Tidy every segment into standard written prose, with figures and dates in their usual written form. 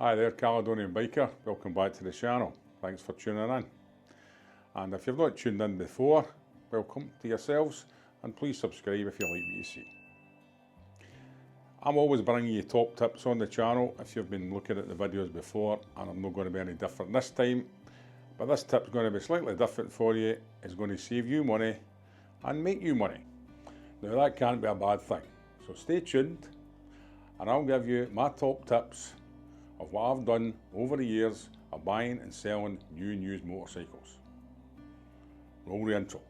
Hi there, Caledonian Biker. Welcome back to the channel. Thanks for tuning in. And if you've not tuned in before, welcome to yourselves, and please subscribe if you like what you see. I'm always bringing you top tips on the channel if you've been looking at the videos before, and I'm not going to be any different this time. But this tip's going to be slightly different for you. It's going to save you money and make you money. Now that can't be a bad thing. So stay tuned and I'll give you my top tips of what I've done over the years of buying and selling new and used motorcycles. Roll the intro.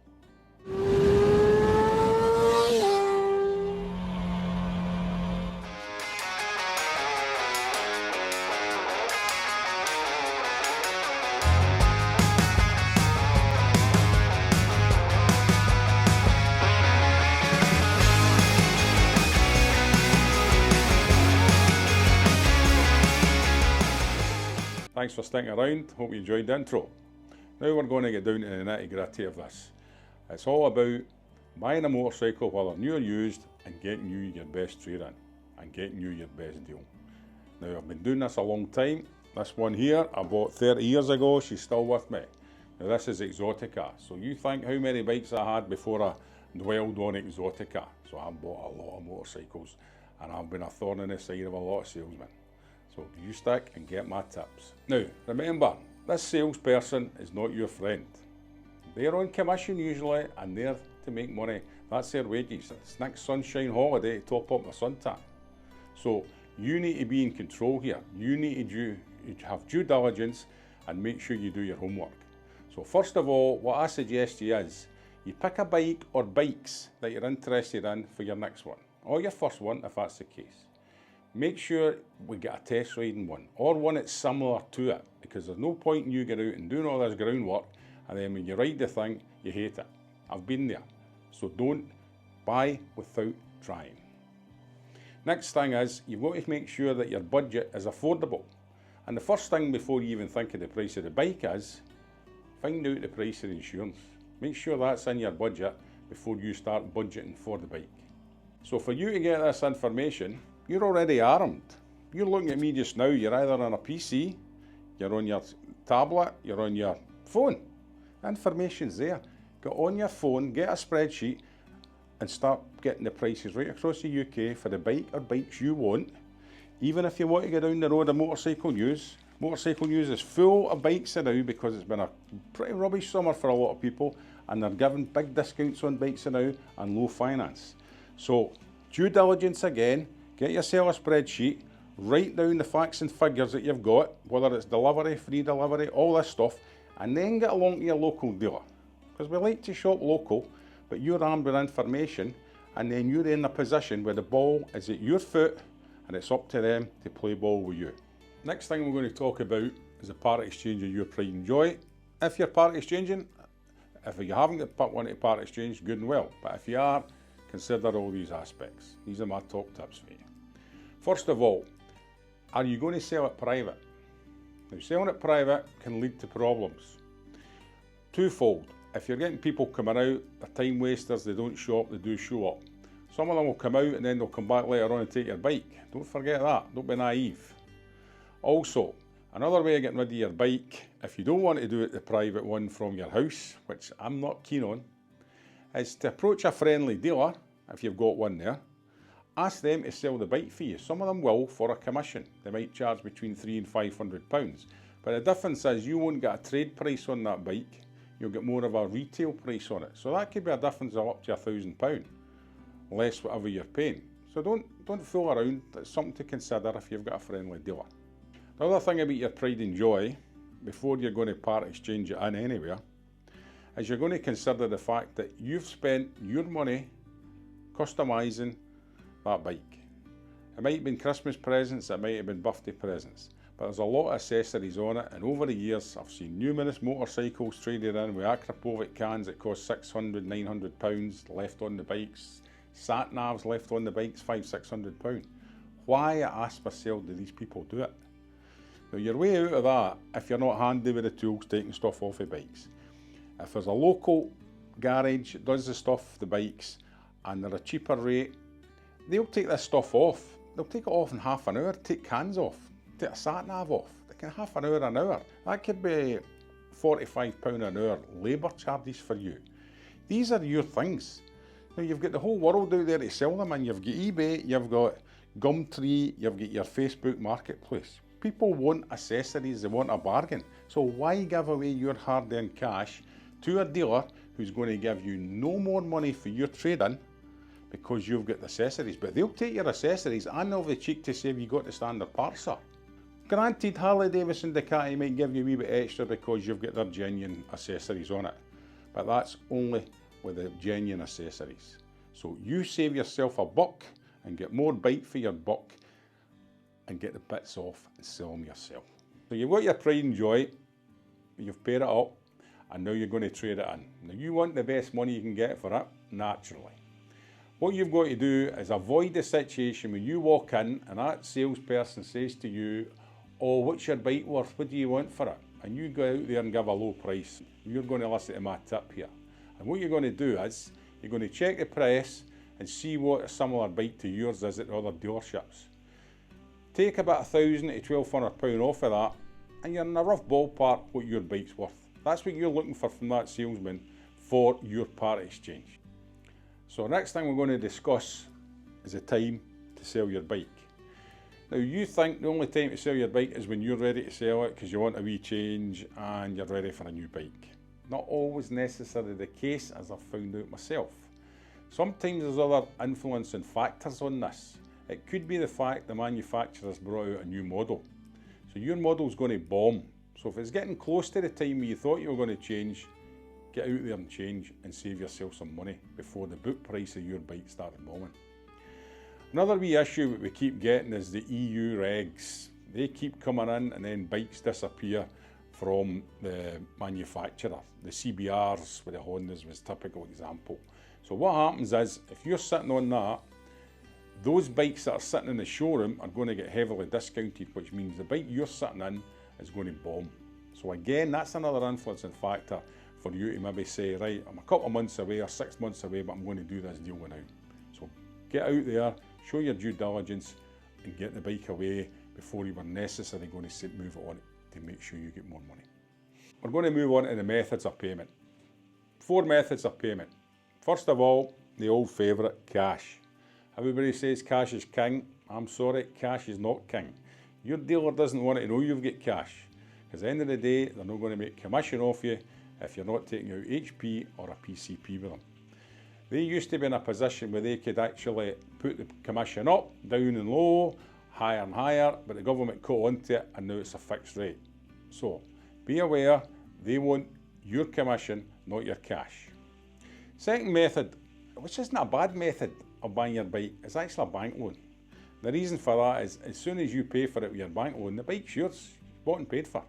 Thanks for sticking around, hope you enjoyed the intro. Now we're going to get down to the nitty gritty of this. It's all about buying a motorcycle, whether new or used, and getting you your best trade in, and getting you your best deal. Now I've been doing this a long time. This one here I bought 30 years ago, she's still with me. Now this is Exotica, so you think how many bikes I had before I dwelled on Exotica. So I bought a lot of motorcycles, and I've been a thorn in the side of a lot of salesmen. So you stick and get my tips. Now, remember, this salesperson is not your friend. They're on commission usually, and they're to make money. That's their wages. It's next sunshine holiday to top up my suntan. So you need to be in control here. You need to have due diligence and make sure you do your homework. So first of all, what I suggest to you is, you pick a bike or bikes that you're interested in for your next one, or your first one if that's the case. Make sure we get a test riding one, or one that's similar to it, because there's no point in you getting out and doing all this groundwork, and then when you ride the thing, you hate it. I've been there. So don't buy without trying. Next thing is, you've got to make sure that your budget is affordable. And the first thing before you even think of the price of the bike is, find out the price of the insurance. Make sure that's in your budget before you start budgeting for the bike. So for you to get this information, you're already armed. You're looking at me just now, you're either on a PC, you're on your tablet, you're on your phone. The information's there. Get on your phone, get a spreadsheet, and start getting the prices right across the UK for the bike or bikes you want. Even if you want to go down the road of motorcycle news is full of bikes now because it's been a pretty rubbish summer for a lot of people, and they're giving big discounts on bikes now and low finance. So due diligence again. Get yourself a spreadsheet, write down the facts and figures that you've got, whether it's delivery, free delivery, all this stuff, and then get along to your local dealer. Because we like to shop local, but you're armed with information, and then you're in a position where the ball is at your foot, and it's up to them to play ball with you. Next thing we're going to talk about is a part exchange of your pride and joy. If you're part exchanging, if you haven't got one to part exchange, good and well. But if you are, consider all these aspects. These are my top tips for you. First of all, are you going to sell it private? Now, selling it private can lead to problems. Twofold. If you're getting people coming out, they're time wasters, they don't shop, they do show up. Some of them will come out and then they'll come back later on and take your bike. Don't forget that. Don't be naive. Also, another way of getting rid of your bike, if you don't want to do it the private one from your house, which I'm not keen on, is to approach a friendly dealer, if you've got one there. Ask them to sell the bike for you. Some of them will for a commission. They might charge between £300 and £500. But the difference is you won't get a trade price on that bike. You'll get more of a retail price on it. So that could be a difference of up to £1,000, less whatever you're paying. So don't fool around. It's something to consider if you've got a friendly dealer. The other thing about your pride and joy, before you're going to part exchange it in anywhere, is you're going to consider the fact that you've spent your money customising that bike. It might have been Christmas presents, it might have been birthday presents, but there's a lot of accessories on it, and over the years I've seen numerous motorcycles traded in with Akrapovic cans that cost £600, £900 left on the bikes, sat navs left on the bikes, £500, £600. Why, I ask myself, do these people do it? Now you're way out of that if you're not handy with the tools taking stuff off the bikes. If there's a local garage that does the stuff, the bikes, and they're a cheaper rate, they'll take this stuff off. They'll take it off in half an hour, take cans off. take a sat-nav off. They can half an hour. That could be £45 an hour labour charges for you. These are your things. Now you've got the whole world out there to sell them, and you've got eBay, you've got Gumtree, you've got your Facebook marketplace. People want accessories, they want a bargain. So why give away your hard-earned cash to a dealer who's going to give you no more money for your trade-in because you've got the accessories? But they'll take your accessories and they'll have the cheek to say, have you got the standard parts, sir? Granted, Harley Davidson Ducati might give you a wee bit extra because you've got their genuine accessories on it, but that's only with the genuine accessories. So you save yourself a buck and get more bite for your buck and get the bits off and sell them yourself. So you've got your pride and joy, you've paid it up, and now you're going to trade it in. Now you want the best money you can get for it, naturally. What you've got to do is avoid the situation when you walk in and that salesperson says to you, oh, what's your bike worth? What do you want for it? And you go out there and give a low price. You're going to listen to my tip here. And what you're going to do is, you're going to check the price and see what a similar bike to yours is at other dealerships. Take about £1,000 to £1,200 off of that, and you're in a rough ballpark what your bike's worth. That's what you're looking for from that salesman for your part exchange. So next thing we're going to discuss is the time to sell your bike. Now you think the only time to sell your bike is when you're ready to sell it because you want a wee change and you're ready for a new bike. Not always necessarily the case, as I've found out myself. Sometimes there's other influencing factors on this. It could be the fact the manufacturer's brought out a new model. So your model's going to bomb. So if it's getting close to the time where you thought you were going to change, get out there and change and save yourself some money before the book price of your bike starts bombing. Another wee issue that we keep getting is the EU regs. They keep coming in and then bikes disappear from the manufacturer. The CBRs with the Hondas was a typical example. So what happens is, if you're sitting on that, those bikes that are sitting in the showroom are going to get heavily discounted, which means the bike you're sitting in is going to bomb. So again, that's another influencing factor for you to maybe say, right, I'm a couple of months away or 6 months away, but I'm going to do this deal now. So get out there, show your due diligence and get the bike away before you were necessarily going to move it on to make sure you get more money. We're going to move on to the methods of payment. 4 methods of payment. First of all, the old favourite, cash. Everybody says cash is king. I'm sorry, cash is not king. Your dealer doesn't want to know you've got cash, because at the end of the day, they're not going to make commission off you if you're not taking out HP or a PCP with them. They used to be in a position where they could actually put the commission up, down and low, higher and higher, but the government caught onto it and now it's a fixed rate. So be aware, they want your commission, not your cash. Second method, which isn't a bad method of buying your bike, is actually a bank loan. The reason for that is, as soon as you pay for it with your bank loan, the bike's yours, bought and paid for.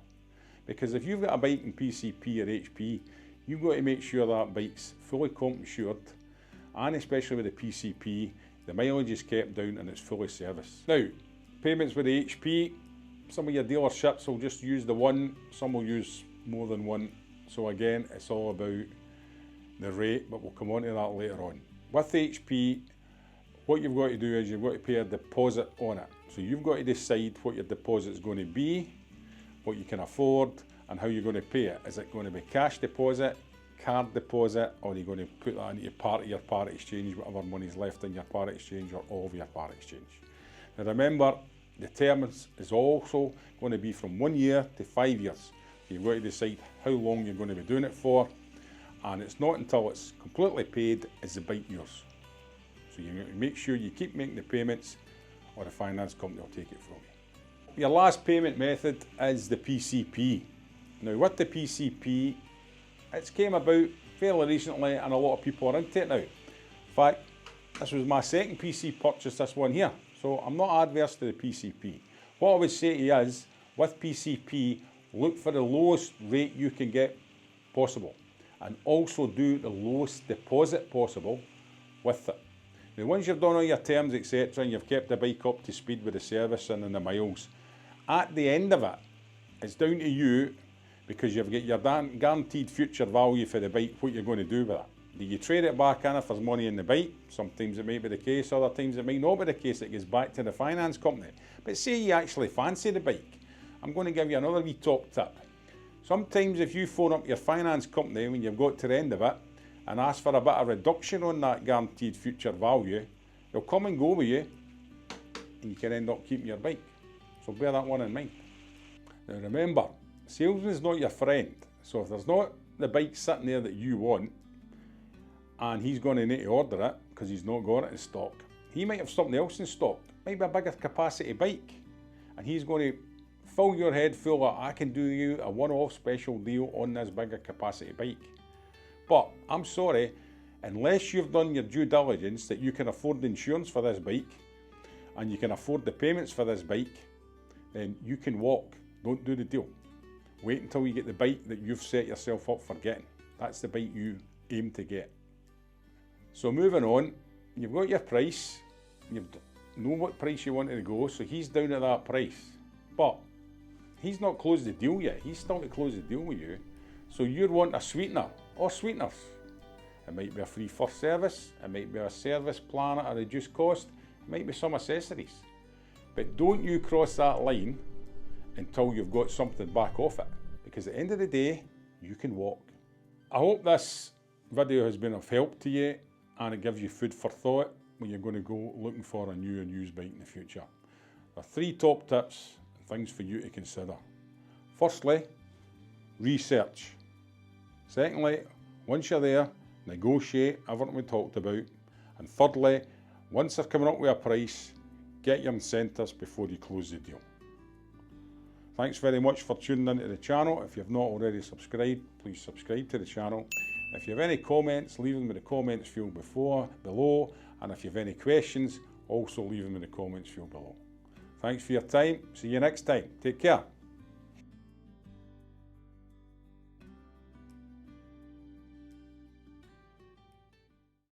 Because if you've got a bike in PCP or HP, you've got to make sure that bike's fully comp insured, and especially with the PCP, the mileage is kept down and it's fully serviced. Now, payments with the HP, some of your dealerships will just use the one, some will use more than one. So again, it's all about the rate, but we'll come on to that later on. With HP, what you've got to do is you've got to pay a deposit on it. So you've got to decide what your deposit is going to be, what you can afford, and how you're going to pay it. Is it going to be cash deposit, card deposit, or are you going to put that into part of your part exchange, whatever money's left in your part exchange, or all of your part exchange? Now remember, the term is also going to be from 1 year to 5 years. So you've got to decide how long you're going to be doing it for, and it's not until it's completely paid is the bike yours. So you make sure you keep making the payments, or the finance company will take it from you. Your last payment method is the PCP. Now with the PCP, it's came about fairly recently and a lot of people are into it now. In fact, this was my second PC purchase, this one here. So I'm not adverse to the PCP. What I would say to you is, with PCP, look for the lowest rate you can get possible, and also do the lowest deposit possible with it. Now once you've done all your terms, etc., and you've kept the bike up to speed with the servicing and the miles, at the end of it, it's down to you, because you've got your guaranteed future value for the bike, what you're going to do with it. Do you trade it back in if there's money in the bike? Sometimes it may be the case, other times it may not be the case. It goes back to the finance company. But say you actually fancy the bike, I'm going to give you another wee top tip. Sometimes if you phone up your finance company when you've got to the end of it and ask for a bit of reduction on that guaranteed future value, they'll come and go with you and you can end up keeping your bike. So bear that one in mind. Now remember, salesman's not your friend. So if there's not the bike sitting there that you want, and he's going to need to order it because he's not got it in stock, he might have something else in stock, might be a bigger capacity bike, and he's going to fill your head full of, I can do you a one-off special deal on this bigger capacity bike. But I'm sorry, unless you've done your due diligence that you can afford the insurance for this bike and you can afford the payments for this bike, then you can walk. Don't do the deal. Wait until you get the bike that you've set yourself up for getting. That's the bike you aim to get. So moving on, you've got your price, you know what price you wanted to go, so he's down at that price. But he's not closed the deal yet, he's still to close the deal with you. So you'd want a sweetener or sweeteners. It might be a free first service, it might be a service plan at a reduced cost, it might be some accessories. But don't you cross that line until you've got something back off it, because at the end of the day, you can walk. I hope this video has been of help to you and it gives you food for thought when you're going to go looking for a new and used bike in the future. There are 3 top tips and things for you to consider. Firstly, research. Secondly, once you're there, negotiate everything we talked about. And thirdly, once they're coming up with a price, get your incentives before you close the deal. Thanks very much for tuning into the channel. If you've not already subscribed, please subscribe to the channel. If you have any comments, leave them in the comments field below. And if you have any questions, also leave them in the comments field below. Thanks for your time. See you next time. Take care.